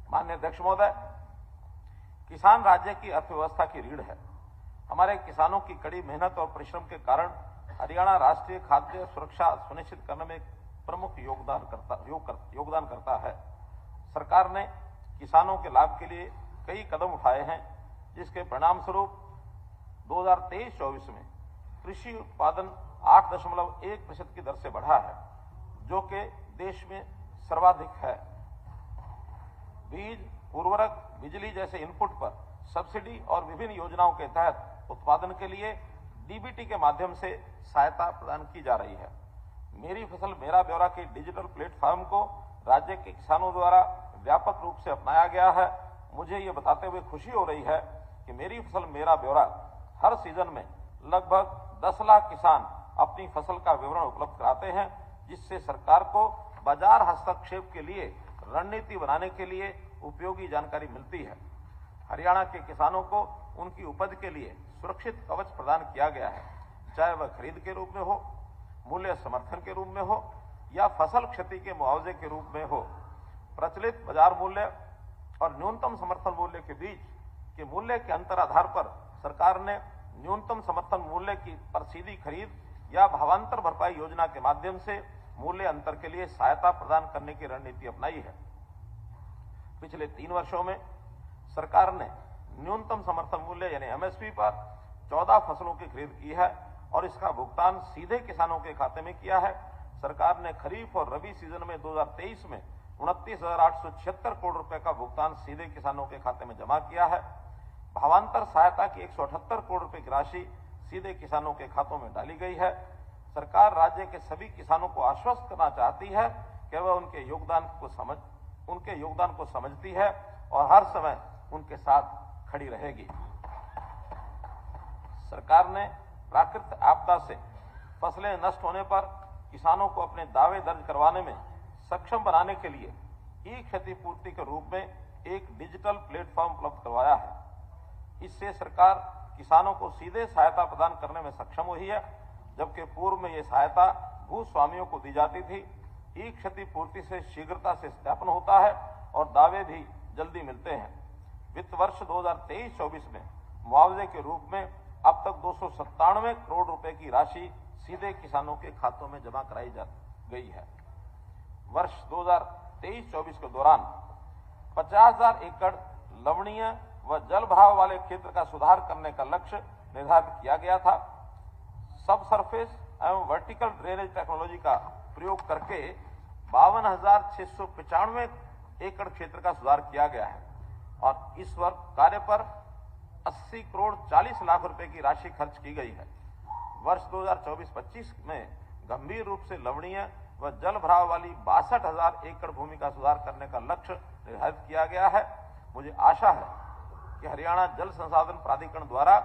माननीय अध्यक्ष महोदय, किसान राज्य की अर्थव्यवस्था की रीढ़ है। हमारे किसानों की कड़ी मेहनत और परिश्रम के कारण हरियाणा राष्ट्रीय खाद्य सुरक्षा सुनिश्चित करने में प्रमुख योगदान करता है। सरकार ने किसानों के लाभ के लिए कई कदम उठाए हैं, जिसके परिणाम स्वरूप 2023-24 में कृषि उत्पादन 8.1% की दर से बढ़ा है, जो कि देश में सर्वाधिक है। बीज, उर्वरक, बिजली जैसे इनपुट पर सब्सिडी और विभिन्न योजनाओं के तहत उत्पादन के लिए डीबीटी के माध्यम से सहायता प्रदान की जा रही है। मेरी फसल मेरा ब्यौरा के डिजिटल प्लेटफॉर्म को राज्य के किसानों द्वारा व्यापक रूप से अपनाया गया है। मुझे ये बताते हुए खुशी हो रही है कि मेरी फसल मेरा ब्यौरा हर सीजन में लगभग 10 लाख किसान अपनी फसल का विवरण उपलब्ध कराते हैं, जिससे सरकार को बाजार हस्तक्षेप के लिए रणनीति बनाने के लिए उपयोगी जानकारी मिलती है। हरियाणा के किसानों को उनकी उपज के लिए सुरक्षित कवच प्रदान किया गया है, चाहे वह खरीद के रूप में हो, मूल्य समर्थन के रूप में हो या फसल क्षति के मुआवजे के रूप में हो। प्रचलित बाजार मूल्य और न्यूनतम समर्थन मूल्य के बीच के मूल्य के अंतर आधार पर सरकार ने न्यूनतम समर्थन मूल्य की पर सीधी खरीद या भावांतर भरपाई योजना के माध्यम से मूल्य अंतर के लिए सहायता प्रदान करने की रणनीति अपनाई है। पिछले 3 वर्षों में सरकार ने न्यूनतम समर्थन मूल्य यानी एमएसपी पर 14 फसलों की खरीद की है और इसका भुगतान सीधे किसानों के खाते में किया है। सरकार ने खरीफ और रबी सीजन में 2023 में 29,876 करोड़ रुपए का भुगतान सीधे किसानों के खाते में जमा किया है। भावांतर सहायता की 178 करोड़ रुपए की राशि सीधे किसानों के खातों में डाली गई है। सरकार राज्य के सभी किसानों को आश्वस्त करना चाहती है कि वह उनके योगदान को समझती है और हर समय उनके साथ खड़ी रहेगी। सरकार ने प्राकृतिक आपदा से फसलें नष्ट होने पर किसानों को अपने दावे दर्ज करवाने में सक्षम बनाने के लिए ई क्षतिपूर्ति के रूप में एक डिजिटल प्लेटफॉर्म उपलब्ध करवाया है। इससे सरकार किसानों को सीधे सहायता प्रदान करने में सक्षम हुई है, जबकि पूर्व में यह सहायता भूस्वामियों को दी जाती थी। ई क्षतिपूर्ति से शीघ्रता से सत्यापन होता है और दावे भी जल्दी मिलते हैं। वित्त वर्ष 2023-24 में मुआवजे के रूप में अब तक 297 करोड़ रुपए की राशि सीधे किसानों के खातों में जमा कराई जा गई है। वर्ष 2023-24 के दौरान 50,000 एकड़ लवणीय व जल भराव वाले क्षेत्र का सुधार करने का लक्ष्य निर्धारित किया गया था। सब सरफेस एवं वर्टिकल ड्रेनेज टेक्नोलॉजी का प्रयोग करके 52,695 एकड़ क्षेत्र का सुधार किया गया है और इस वर्ष कार्य पर 80 करोड़ 40 लाख रुपए की राशि खर्च की गई है। वर्ष 2024-25 में गंभीर रूप से लवणीय व जल भराव वाली 62,000 एकड़ भूमि का सुधार करने का लक्ष्य निर्धारित किया गया है। मुझे आशा है कि हरियाणा जल संसाधन प्राधिकरण द्वारा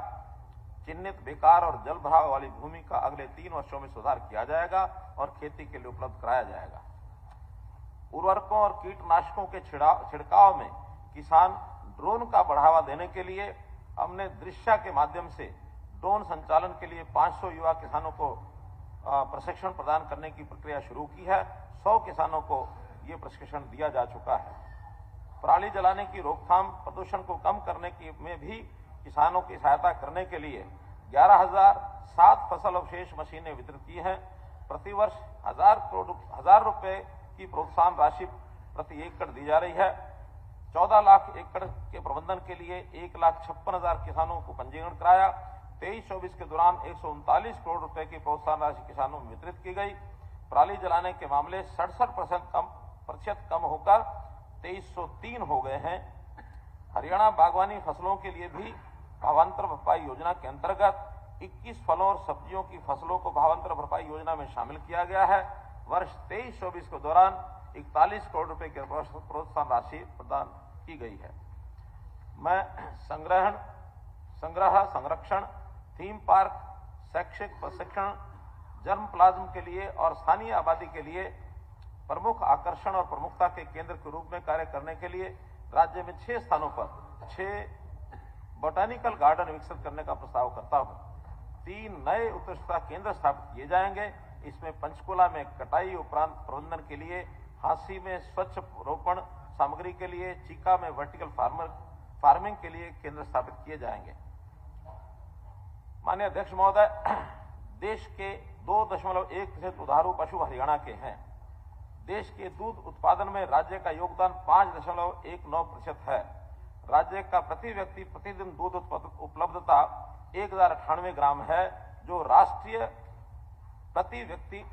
चिन्हित बेकार और जल भराव वाली भूमि का अगले 3 वर्षों में सुधार किया जाएगा और खेती के लिए उपलब्ध कराया जाएगा। उर्वरकों और कीटनाशकों के छिड़काव में किसान ड्रोन का बढ़ावा देने के लिए हमने दृश्य के माध्यम से ड्रोन संचालन के लिए 500 युवा किसानों को प्रशिक्षण प्रदान करने की प्रक्रिया शुरू की है। 100 किसानों को ये प्रशिक्षण दिया जा चुका है। पराली जलाने की रोकथाम, प्रदूषण को कम करने की में भी किसानों की सहायता करने के लिए 11,007 फसल अवशेष मशीनें वितरित की हैं। प्रतिवर्ष 1,000 रुपए की प्रोत्साहन राशि प्रति एकड़ दी जा रही है। 14 लाख एकड़ के प्रबंधन के लिए 1,56,000 किसानों को पंजीकरण कराया। 23-24 के दौरान 139 करोड़ रुपए की प्रोत्साहन राशि किसानों में वितरित की गई। पराली जलाने के मामले 67% कम होकर 2303 हो गए हैं। हरियाणा बागवानी फसलों के लिए भी भावांतर भरपाई योजना के अंतर्गत 21 फलों और सब्जियों की फसलों को भावांतर भरपाई योजना में शामिल किया गया है। वर्ष 23-24 के दौरान 41 करोड़ रुपए की प्रोत्साहन राशि प्रदान की गई है। मैं संग्रह, संरक्षण, थीम पार्क, शैक्षिक प्रशिक्षण, जर्म प्लाज्म के लिए और स्थानीय आबादी के लिए प्रमुख आकर्षण और प्रमुखता के केंद्र के रूप में कार्य करने के लिए राज्य में 6 स्थानों पर 6 बोटानिकल गार्डन विकसित करने का प्रस्ताव करता हूं। 3 नए उत्कृष्टता केंद्र स्थापित किए जाएंगे। इसमें पंचकुला में कटाई उपरांत प्रबंधन के लिए, हांसी में स्वच्छ रोपण सामग्री के लिए चीका में वर्टिकल फार्मिंग के लिए केंद्र स्थापित किए जाएंगे। माननीय अध्यक्ष महोदय, देश के 2.1% दुधारू पशु हरियाणा के हैं। देश के दूध उत्पादन में राज्य का योगदान 5.19% है। राज्य का प्रति व्यक्ति प्रतिदिन दूध उपलब्धता 1098 ग्राम है, जो राष्ट्रीय प्रति व्यक्ति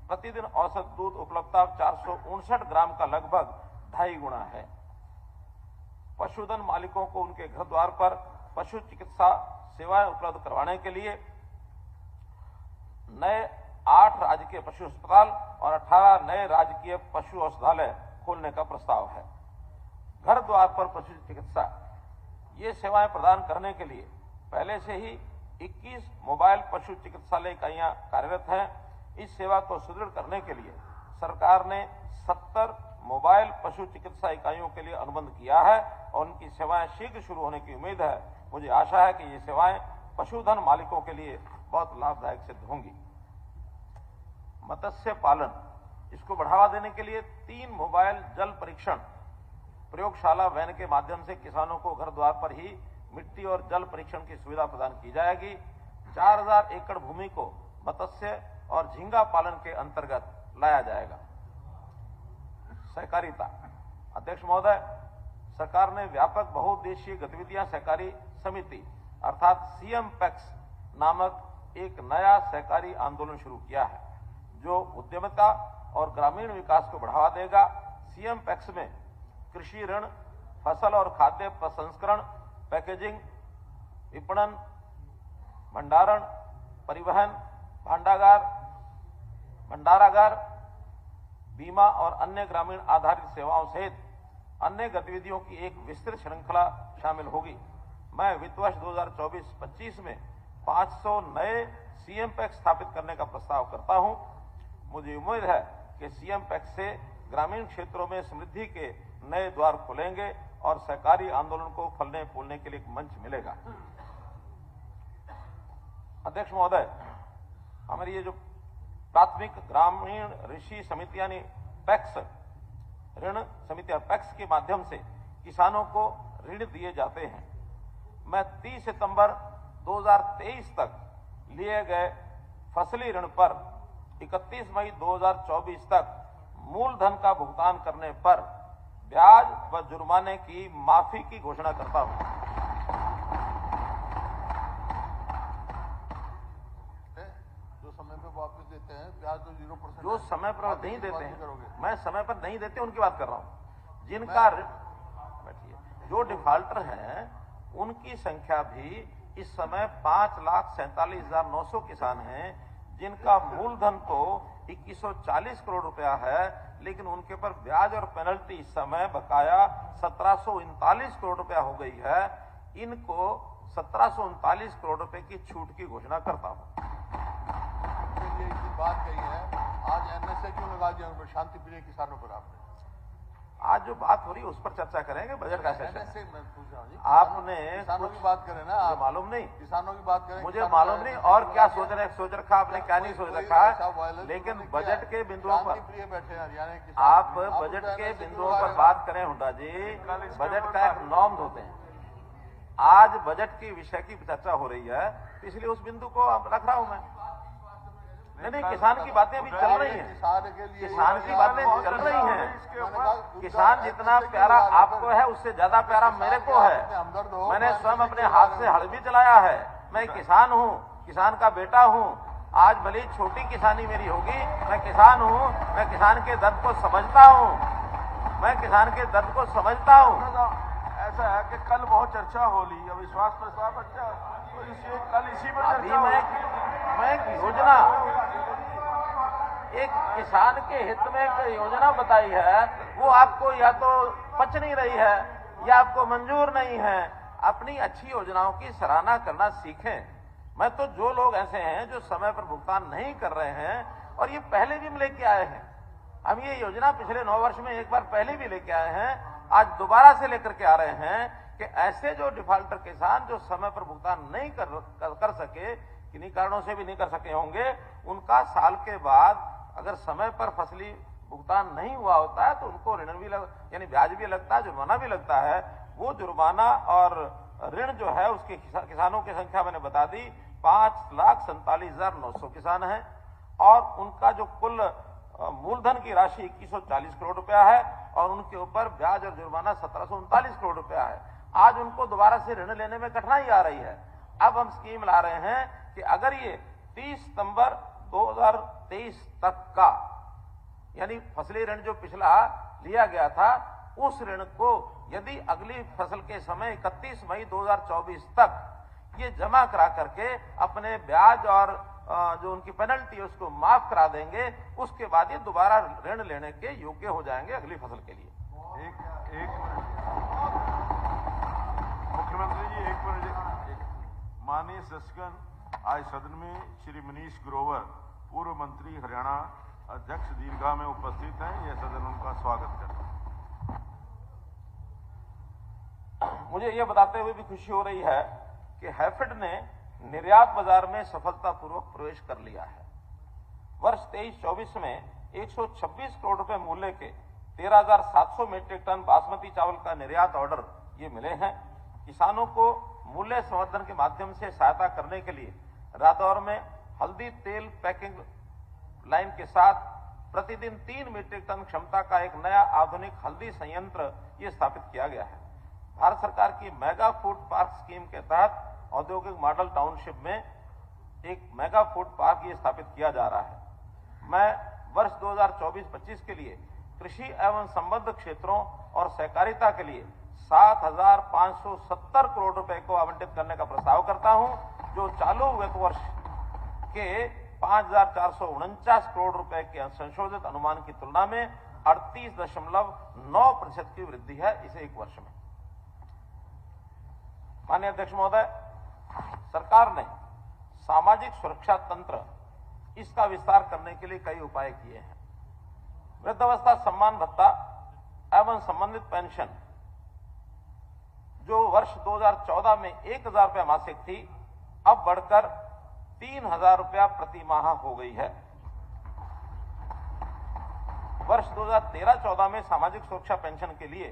प्रतिदिन औसत दूध उपलब्धता 459 ग्राम का लगभग 2.5 गुना है। पशुधन मालिकों को उनके घर द्वार पर पशु चिकित्सा सेवाएं उपलब्ध करवाने के लिए नए 8 राजकीय पशु अस्पताल और 18 नए राजकीय पशु औषधालय खोलने का प्रस्ताव है। घर द्वार पर पशु चिकित्सा ये सेवाएं प्रदान करने के लिए पहले से ही 21 मोबाइल पशु चिकित्सालय इकाइयां कार्यरत हैं। इस सेवा को सुदृढ़ करने के लिए सरकार ने 70 मोबाइल पशु चिकित्सा इकाइयों के लिए अनुबंध किया है और उनकी सेवाएं शीघ्र शुरू होने की उम्मीद है। मुझे आशा है कि ये सेवाएं पशुधन मालिकों के लिए बहुत लाभदायक सिद्ध होंगी। मत्स्य पालन, इसको बढ़ावा देने के लिए 3 मोबाइल जल परीक्षण प्रयोगशाला वैन के माध्यम से किसानों को घर द्वार पर ही मिट्टी और जल परीक्षण की सुविधा प्रदान की जाएगी। 4000 एकड़ भूमि को मत्स्य और झींगा पालन के अंतर्गत लाया जाएगा। सहकारिता, अध्यक्ष महोदय, सरकार ने व्यापक बहुउद्देशीय गतिविधियां सहकारी समिति अर्थात सीएम पैक्स नामक एक नया सहकारी आंदोलन शुरू किया है, जो उद्यमिता और ग्रामीण विकास को बढ़ावा देगा। सीएम पैक्स में कृषि ऋण, फसल और खाद्य प्रसंस्करण, पैकेजिंग, विपणन, भंडारण, परिवहन, भंडारागार, बीमा और अन्य ग्रामीण आधारित सेवाओं सहित अन्य गतिविधियों की एक विस्तृत श्रृंखला शामिल होगी। मैं वित्त वर्ष 2024-25 में 500 नए सीएम पैक्स स्थापित करने का प्रस्ताव करता हूं। मुझे उम्मीद है कि सीएम पैक्स से ग्रामीण क्षेत्रों में समृद्धि के नए द्वार खुलेंगे और सहकारी आंदोलन को फलने फूलने के लिए एक मंच मिलेगा। अध्यक्ष महोदय, हमारी ये जो प्राथमिक ग्रामीण ऋषि समिति यानी पैक्स ऋण समितियां पैक्स के माध्यम से किसानों को ऋण दिए जाते हैं। मैं 30 सितंबर 2023 तक लिए गए फसली ऋण पर 31 मई 2024 तक मूलधन का भुगतान करने पर ब्याज व जुर्माने की माफी की घोषणा करता हूं। वापस देते हैं ब्याज तो 0%, जो समय पर नहीं देते हैं, मैं समय पर नहीं देते उनकी बात कर रहा हूं। जिनका बैठिए, जो डिफॉल्टर हैं उनकी संख्या भी इस समय 5,47,900 किसान हैं, जिनका मूलधन तो 2140 करोड़ रुपया है, लेकिन उनके पर ब्याज और पेनल्टी इस समय बकाया 1739 करोड़ रुपया हो गई है। इनको 1739 करोड़ रुपए की छूट की घोषणा करता हूं। बात कही है, आज एनएसए क्यों लगा दिया उन पर, शांति प्रिय किसानों पर? आपने आज जो बात हो रही है उस पर चर्चा करेंगे। बजट का सेशन एनएसए मैं पूछ रहा हूं जी, आपने किसानों की बात करें ना, आप मालूम नहीं, किसानों की बात करें, मुझे मालूम नहीं और क्या सोच रखा आपने, क्या नहीं सोच रखा, लेकिन बजट के बिंदुओं पर बैठे आप बजट के बिंदुओं पर बात करें हुड्डा जी। बजट का एक नॉर्म्स होते हैं। आज बजट की विषय की चर्चा हो रही है, इसलिए उस बिंदु को रख रहा हूं मैं। नहीं, किसान की बातें अभी चल रही हैं, किसान की बातें चल रही हैं। किसान जितना प्यारा आपको है उससे ज्यादा प्यारा मेरे को है। मैंने स्वयं अपने हाथ से हल भी चलाया है। मैं किसान हूँ, किसान का बेटा हूँ। आज भले ही छोटी किसानी मेरी होगी, मैं किसान हूँ, मैं किसान के दर्द को समझता हूँ, मैं किसान के दर्द को समझता हूँ। ऐसा है कि कल बहुत चर्चा हो ली, अविश्वास प्रस्ताव अच्छा, तो कल इसी पर अभी मैं एक योजना, एक किसान के हित में एक योजना बताई है, वो आपको या तो पच नहीं रही है या आपको मंजूर नहीं है। अपनी अच्छी योजनाओं की सराहना करना सीखें। मैं तो जो लोग ऐसे हैं जो समय पर भुगतान नहीं कर रहे हैं, और ये पहले भी हम लेके आए हैं, हम ये योजना पिछले 9 वर्ष में एक बार पहले भी लेके आए हैं, आज दोबारा से लेकर के आ रहे हैं कि ऐसे जो डिफॉल्टर किसान जो समय पर भुगतान नहीं कर सके, किन्हीं कारणों से भी नहीं कर सके होंगे, उनका साल के बाद अगर समय पर फसली भुगतान नहीं हुआ होता है तो उनको ऋण भी यानी ब्याज भी लगता है, जुर्माना भी लगता है। वो जुर्माना और ऋण जो है उसके किसानों की संख्या मैंने बता दी, 5,47,900 किसान हैं और उनका जो कुल मूलधन की राशि 2140 करोड़ रुपया है और उनके ऊपर ब्याज और जुर्माना 1739 करोड़ रुपया है। आज उनको दोबारा से ऋण लेने में कठिनाई आ रही है। अब हम स्कीम ला रहे हैं कि अगर ये 30 सितंबर 2023 तक का यानी फसली ऋण जो पिछला लिया गया था उस ऋण को यदि अगली फसल के समय 31 मई 2024 तक ये जमा करा करके अपने ब्याज और जो उनकी पेनल्टी है उसको माफ करा देंगे, उसके बाद ये दोबारा ऋण लेने के योग्य हो जाएंगे अगली फसल के लिए। एक मुख्यमंत्री जी, एक मिनट। माननीय सदस्यगण, आज सदन में श्री मनीष ग्रोवर, पूर्व मंत्री हरियाणा, अध्यक्ष दीर्घा में उपस्थित हैं। यह सदन उनका स्वागत करता है। मुझे यह बताते हुए भी खुशी हो रही है कि हैफेड ने निर्यात बाजार में सफलतापूर्वक प्रवेश कर लिया है। वर्ष 23-24 में 126 करोड़ रुपए मूल्य के 13,700 मीट्रिक टन बासमती चावल का निर्यात ऑर्डर ये मिले हैं। किसानों को मूल्य संवर्धन के माध्यम से सहायता करने के लिए रादौर में हल्दी तेल पैकिंग लाइन के साथ प्रतिदिन 3 मीट्रिक टन क्षमता का एक नया आधुनिक हल्दी संयंत्र ये स्थापित किया गया है। भारत सरकार की मेगा फूड पार्क स्कीम के तहत औद्योगिक मॉडल टाउनशिप में एक मेगा फूड पार्क ये स्थापित किया जा रहा है। मैं वर्ष 2024-25 के लिए कृषि एवं संबद्ध क्षेत्रों और सहकारिता के लिए 7,570 करोड़ रुपए को आवंटित करने का प्रस्ताव करता हूं, जो चालू वित्त वर्ष के 5,449 करोड़ रुपए के संशोधित अनुमान की तुलना में 38.9% की वृद्धि है इसे एक वर्ष में। माननीय अध्यक्ष महोदय, सरकार ने सामाजिक सुरक्षा तंत्र इसका विस्तार करने के लिए कई उपाय किए हैं। वृद्धावस्था सम्मान भत्ता एवं संबंधित पेंशन जो वर्ष 2014 में 1,000 रुपया मासिक थी, अब बढ़कर 3,000 रुपया प्रति माह हो गई है। वर्ष 2013-14 में सामाजिक सुरक्षा पेंशन के लिए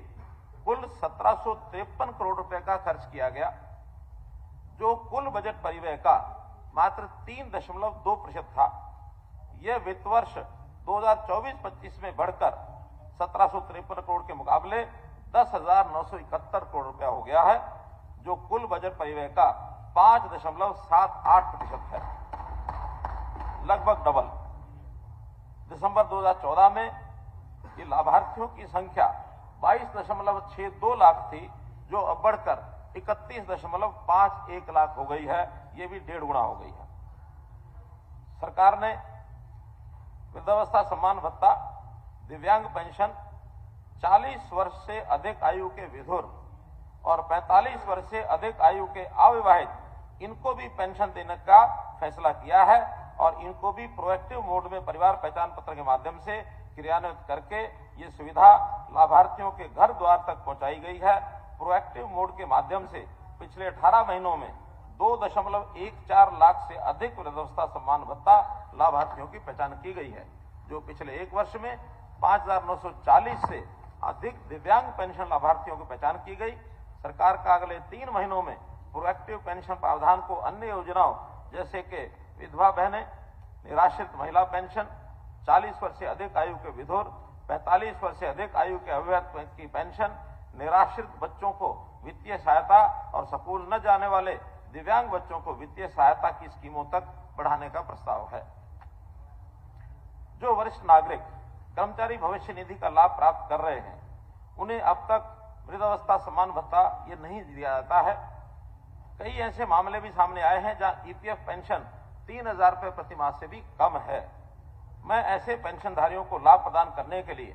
कुल 1753 करोड़ रुपए का खर्च किया गया, जो कुल बजट परिव्यय का मात्र 3.2% था। यह वित्त वर्ष 2024-25 में बढ़कर 1753 करोड़ के मुकाबले 10,971 करोड़ रुपया हो गया है, जो कुल बजट परिव्यय का 5.78% है, लगभग डबल। दिसंबर 2014 में ये लाभार्थियों की संख्या 22.62 लाख थी, जो अब बढ़कर 31.51 लाख हो गई है। ये भी 1.5 गुना हो गई है। सरकार ने वृद्धावस्था सम्मान भत्ता, दिव्यांग पेंशन, 40 वर्ष से अधिक आयु के विधुर और 45 वर्ष से अधिक आयु के अविवाहित इनको भी पेंशन देने का फैसला किया है और इनको भी प्रोएक्टिव मोड में परिवार पहचान पत्र के माध्यम से क्रियान्वित करके ये सुविधा लाभार्थियों के घर द्वार तक पहुंचाई गई है। प्रोएक्टिव मोड के माध्यम से पिछले 18 महीनों में 2.14 लाख से अधिक वृद्धावस्था सम्मान भत्ता लाभार्थियों की पहचान की गई है, जो पिछले एक वर्ष में 5,940 से अधिक दिव्यांग पेंशन लाभार्थियों की पहचान की गई। सरकार का अगले 3 महीनों में प्रोएक्टिव पेंशन प्रावधान को अन्य योजनाओं जैसे कि विधवा बहनें, निराश्रित महिला पेंशन, 40 वर्ष से अधिक आयु के विधुर, 45 वर्ष से अधिक आयु के अविवाहित की पेंशन, निराश्रित बच्चों को वित्तीय सहायता और स्कूल न जाने वाले दिव्यांग बच्चों को वित्तीय सहायता की स्कीमों तक बढ़ाने का प्रस्ताव है। जो वरिष्ठ नागरिक कर्मचारी भविष्य निधि का लाभ प्राप्त कर रहे हैं, उन्हें अब तक वृद्धावस्था सम्मान भत्ता ये नहीं दिया जाता है। कई ऐसे मामले भी सामने आए हैं जहां ईपीएफ पेंशन 3,000 रुपए प्रति माह से भी कम है। मैं ऐसे पेंशनधारियों को लाभ प्रदान करने के लिए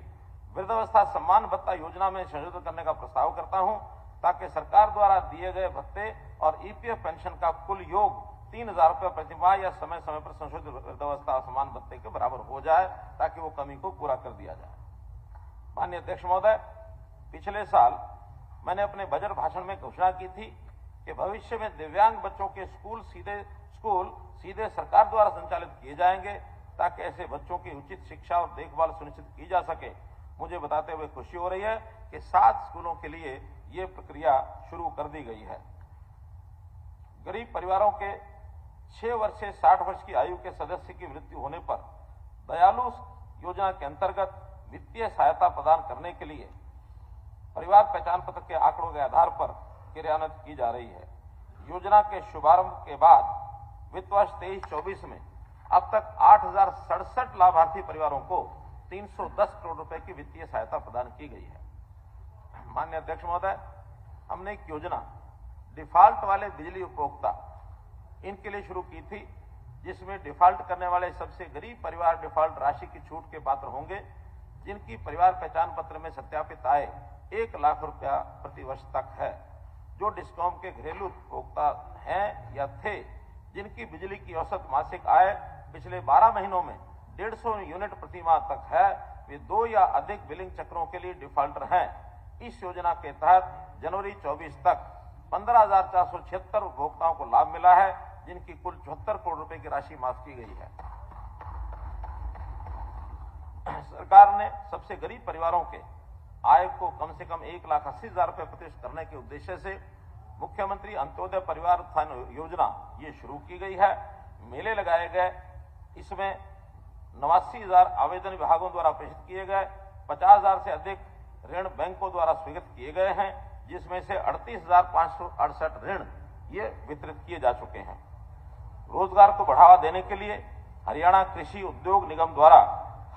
वृद्धावस्था सम्मान भत्ता योजना में संशोधन करने का प्रस्ताव करता हूं, ताकि सरकार द्वारा दिए गए भत्ते और ईपीएफ पेंशन का कुल योग 3,000 रुपये प्रति माह या समय समय पर संशोधित वृद्धावस्था सम्मान भत्ते के बराबर हो जाए, ताकि वो कमी को पूरा कर दिया जाए। माननीय अध्यक्ष महोदय, पिछले साल मैंने अपने बजट भाषण में घोषणा की थी कि भविष्य में दिव्यांग बच्चों के स्कूल सीधे सरकार द्वारा संचालित किए जाएंगे, ताकि ऐसे बच्चों की उचित शिक्षा और देखभाल सुनिश्चित की जा सके। मुझे बताते हुए खुशी हो रही है कि 7 स्कूलों के लिए ये प्रक्रिया शुरू कर दी गई है। गरीब परिवारों के 6 वर्ष से 60 वर्ष की आयु के सदस्य की मृत्यु होने पर दयालु योजना के अंतर्गत वित्तीय सहायता प्रदान करने के लिए परिवार पहचान पत्र के आंकड़ों के आधार पर क्रियान्वित की जा रही है। योजना के शुभारंभ के बाद वित्त वर्ष 23-24 में अब तक 8,067 लाभार्थी परिवारों को 310 करोड़ रुपए की वित्तीय सहायता प्रदान की गई है। माननीय अध्यक्ष महोदय, हमने एक योजना डिफॉल्ट वाले बिजली उपभोक्ता इनके लिए शुरू की थी, जिसमें डिफॉल्ट करने वाले सबसे गरीब परिवार डिफॉल्ट राशि की छूट के पात्र होंगे, जिनकी परिवार पहचान पत्र में सत्यापित आय 1 लाख रुपया प्रति वर्ष तक है। जो डिस्कॉम के घरेलू उपभोक्ता हैं या थे, जिनकी बिजली की औसत मासिक आय पिछले 12 महीनों में 150 यूनिट प्रति माह तक है, वे 2 या अधिक बिलिंग चक्रों के लिए डिफॉल्टर हैं। इस योजना के तहत जनवरी 24 तक 15,476 उपभोक्ताओं को लाभ मिला है, जिनकी कुल 74 करोड़ रुपए की राशि माफ की गई है। सरकार ने सबसे गरीब परिवारों के आय को कम से कम 1,80,000 रुपए प्रतिशत करने के उद्देश्य से मुख्यमंत्री अंत्योदय परिवार उत्थान योजना ये शुरू की गई है। मेले लगाए गए, इसमें 89,000 आवेदन विभागों द्वारा प्रेषित किए गए, 50,000 से अधिक ऋण बैंकों द्वारा स्वीकृत किए गए हैं, जिसमें से 38,568 ऋण ये वितरित किए जा चुके हैं। रोजगार को बढ़ावा देने के लिए हरियाणा कृषि उद्योग निगम द्वारा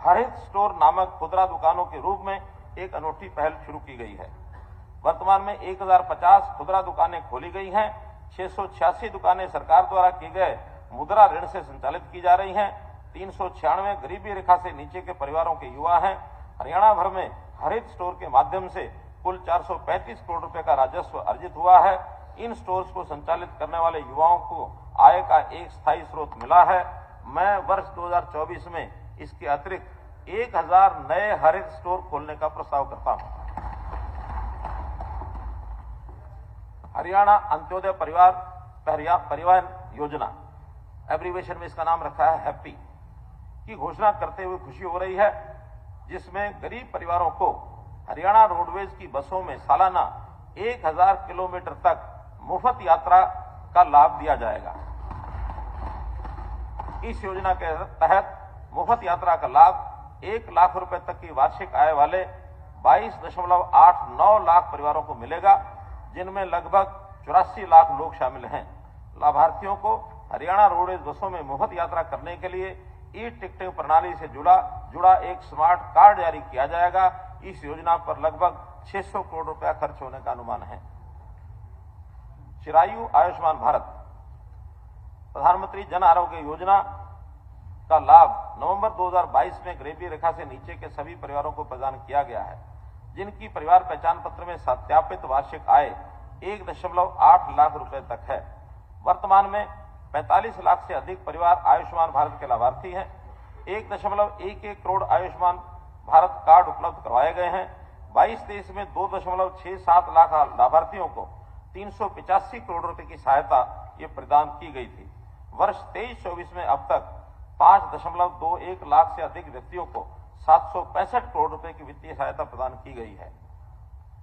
हरित स्टोर नामक खुदरा दुकानों के रूप में एक अनोखी पहल शुरू की गई है। वर्तमान में 1,050 खुदरा दुकानें खोली गई हैं। 686 दुकानें सरकार द्वारा किए गए मुद्रा ऋण से संचालित की जा रही हैं। 396 गरीबी रेखा से नीचे के परिवारों के युवा हैं। हरियाणा भर में हरित स्टोर के माध्यम से कुल 435 करोड़ रुपए का राजस्व अर्जित हुआ है। इन स्टोर्स को संचालित करने वाले युवाओं को आय का एक स्थायी स्रोत मिला है। मैं वर्ष 2024 में इसके अतिरिक्त 1,000 नए हरित स्टोर खोलने का प्रस्ताव करता हूं। हरियाणा अंत्योदय परिवहन योजना, एब्रीवेशन में इसका नाम रखा है हैप्पी, की घोषणा करते हुए खुशी हो रही है, जिसमें गरीब परिवारों को हरियाणा रोडवेज की बसों में सालाना 1,000 किलोमीटर तक मुफ्त यात्रा का लाभ दिया जाएगा। इस योजना के तहत मुफ्त यात्रा का लाभ 1 लाख रुपए तक की वार्षिक आय वाले 22.89 लाख परिवारों को मिलेगा, जिनमें लगभग 84 लाख लोग शामिल हैं। लाभार्थियों को हरियाणा रोडवेज बसों में मुफ्त यात्रा करने के लिए ई टिकटिंग प्रणाली से जुड़ा एक स्मार्ट कार्ड जारी किया जाएगा। इस योजना पर लगभग 600 करोड़ रुपया खर्च होने का अनुमान है। चिरायु आयुष्मान भारत प्रधानमंत्री जन आरोग्य योजना का लाभ नवंबर 2022 में गरीबी रेखा से नीचे के सभी परिवारों को प्रदान किया गया है, जिनकी परिवार पहचान पत्र में सत्यापित वार्षिक आय 1.8 लाख रुपए तक है। वर्तमान में 45 लाख से अधिक परिवार आयुष्मान भारत के लाभार्थी हैं। 1.11 करोड़ आयुष्मान भारत कार्ड उपलब्ध करवाए गए हैं। 22-23 में 2.67 लाख लाभार्थियों को 385 करोड़ रुपए की सहायता ये प्रदान की गई थी। वर्ष 23-24 में अब तक 5.21 लाख से अधिक व्यक्तियों को 765 करोड़ रुपए की वित्तीय सहायता प्रदान की गई है।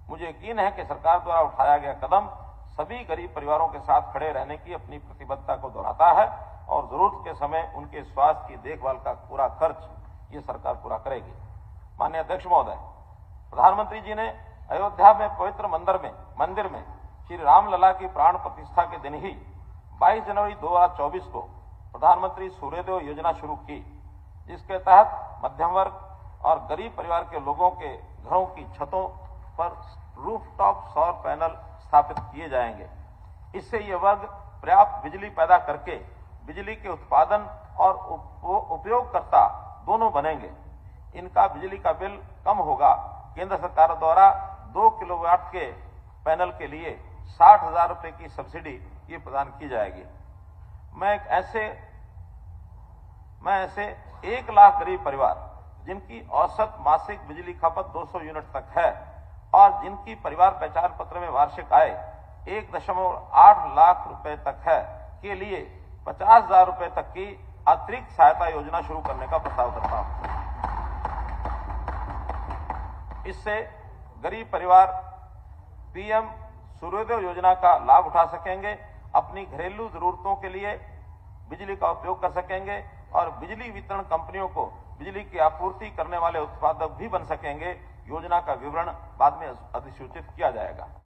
मुझे यकीन है कि सरकार द्वारा उठाया गया कदम सभी गरीब परिवारों के साथ खड़े रहने की अपनी प्रतिबद्धता को दोहराता है और जरूरत के समय उनके स्वास्थ्य की देखभाल का पूरा खर्च ये सरकार पूरा करेगी। माननीय अध्यक्ष महोदय, प्रधानमंत्री जी ने अयोध्या में पवित्र मंदिर में श्री रामलला की प्राण प्रतिष्ठा के दिन ही 22 जनवरी 2024 को प्रधानमंत्री सूर्योदय योजना शुरू की, जिसके तहत मध्यम वर्ग और गरीब परिवार के लोगों के घरों की छतों पर रूफटॉप सौर पैनल स्थापित किए जाएंगे। इससे ये वर्ग पर्याप्त बिजली पैदा करके बिजली के उत्पादन और उपयोगकर्ता दोनों बनेंगे। इनका बिजली का बिल कम होगा। केंद्र सरकार द्वारा 2 किलोवाट के पैनल के लिए 60,000 रुपए की सब्सिडी ये प्रदान की जाएगी। मैं ऐसे 1 लाख गरीब परिवार जिनकी औसत मासिक बिजली खपत 200 यूनिट तक है और जिनकी परिवार पहचान पत्र में वार्षिक आय 1.8 लाख रुपए तक है के लिए 50,000 रुपए तक की अतिरिक्त सहायता योजना शुरू करने का प्रस्ताव करता हूं। इससे गरीब परिवार पीएम सूर्योदय योजना का लाभ उठा सकेंगे, अपनी घरेलू जरूरतों के लिए बिजली का उपयोग कर सकेंगे और बिजली वितरण कंपनियों को बिजली की आपूर्ति करने वाले उत्पादक भी बन सकेंगे। योजना का विवरण बाद में अधिसूचित किया जाएगा।